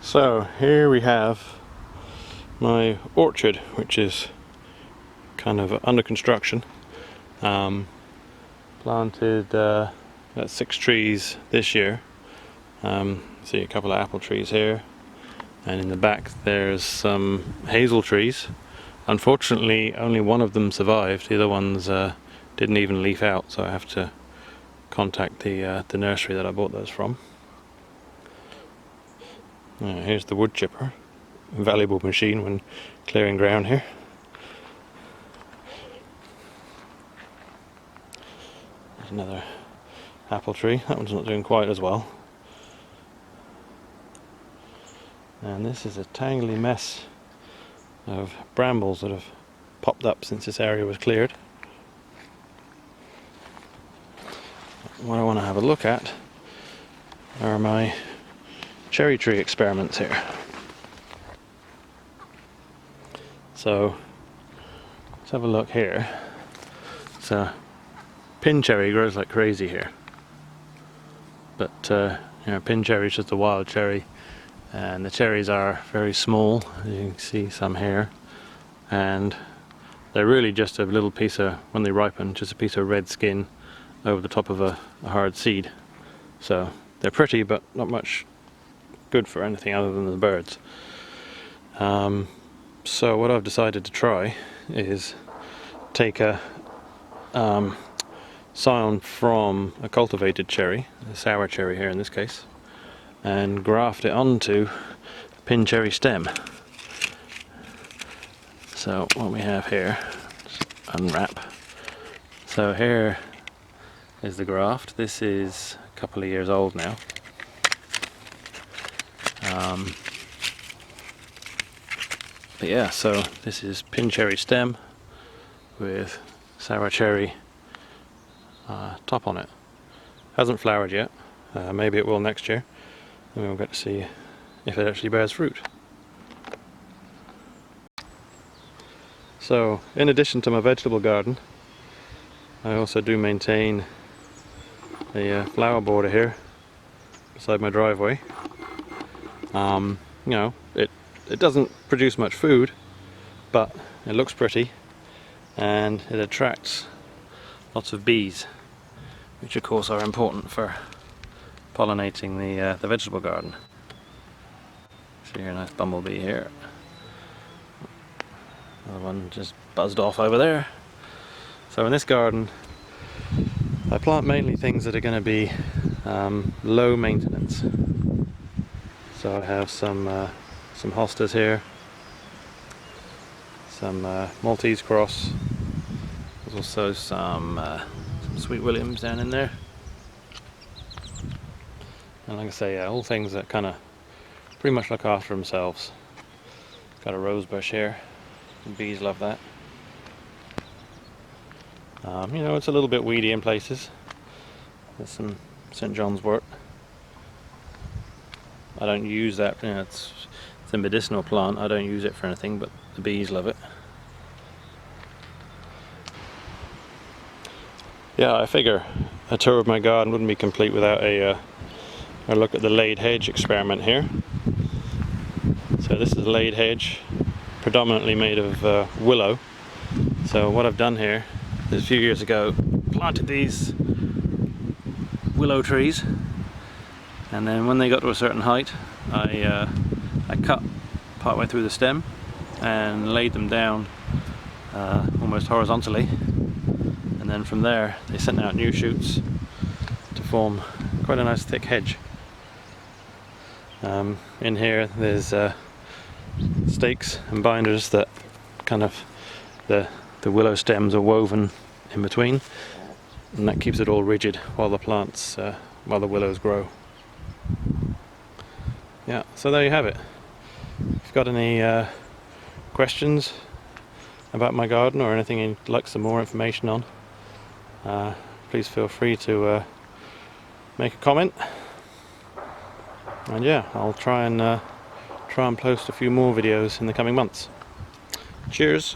So here we have my orchard, which is kind of under construction. Planted got 6 trees this year. See a couple of apple trees here, and in the back there's some hazel trees. Unfortunately only one of them survived, the other ones didn't even leaf out, so I have to contact the nursery that I bought those from. Here's the wood chipper, a valuable machine when clearing ground here. There's another apple tree, that one's not doing quite as well. And this is a tangly mess of brambles that have popped up since this area was cleared. What I want to have a look at are my cherry tree experiments here. So let's have a look here. So pin cherry grows like crazy here, but pin cherry is just a wild cherry, and the cherries are very small. You can see some here, and they're really just a little piece of, when they ripen, just a piece of red skin over the top of a hard seed. So they're pretty, but not much good for anything other than the birds. So what I've decided to try is take a scion from a cultivated cherry, a sour cherry here in this case, and graft it onto a pin cherry stem. So what we have here, let's unwrap. So here is the graft. This is a couple of years old now. But yeah, so this is pin cherry stem with sour cherry top on it. Hasn't flowered yet. Maybe it will next year, and we'll get to see if it actually bears fruit. So in addition to my vegetable garden, I also do maintain a flower border here beside my driveway. It doesn't produce much food, but it looks pretty and it attracts lots of bees, which of course are important for pollinating the vegetable garden. See here, a nice bumblebee here. Another one just buzzed off over there. So in this garden I plant mainly things that are going to be low maintenance. So I have some hostas here, some Maltese cross. There's also some Sweet Williams down in there. And like I say, yeah, all things that kind of pretty much look after themselves. Got a rose bush here. The bees love that. It's a little bit weedy in places. There's some St. John's wort. I don't use that, it's a medicinal plant. I don't use it for anything, but the bees love it. Yeah, I figure a tour of my garden wouldn't be complete without a look at the laid hedge experiment here. So this is a laid hedge, predominantly made of willow. So what I've done here is a few years ago planted these willow trees, and then when they got to a certain height I cut part way through the stem and laid them down almost horizontally, and then from there they sent out new shoots to form quite a nice thick hedge. In here there's stakes and binders that kind of the willow stems are woven in between, and that keeps it all rigid while the willows grow. Yeah, so there you have it. If you've got any questions about my garden or anything you'd like some more information on, please feel free to make a comment. And yeah, I'll try and post a few more videos in the coming months. Cheers!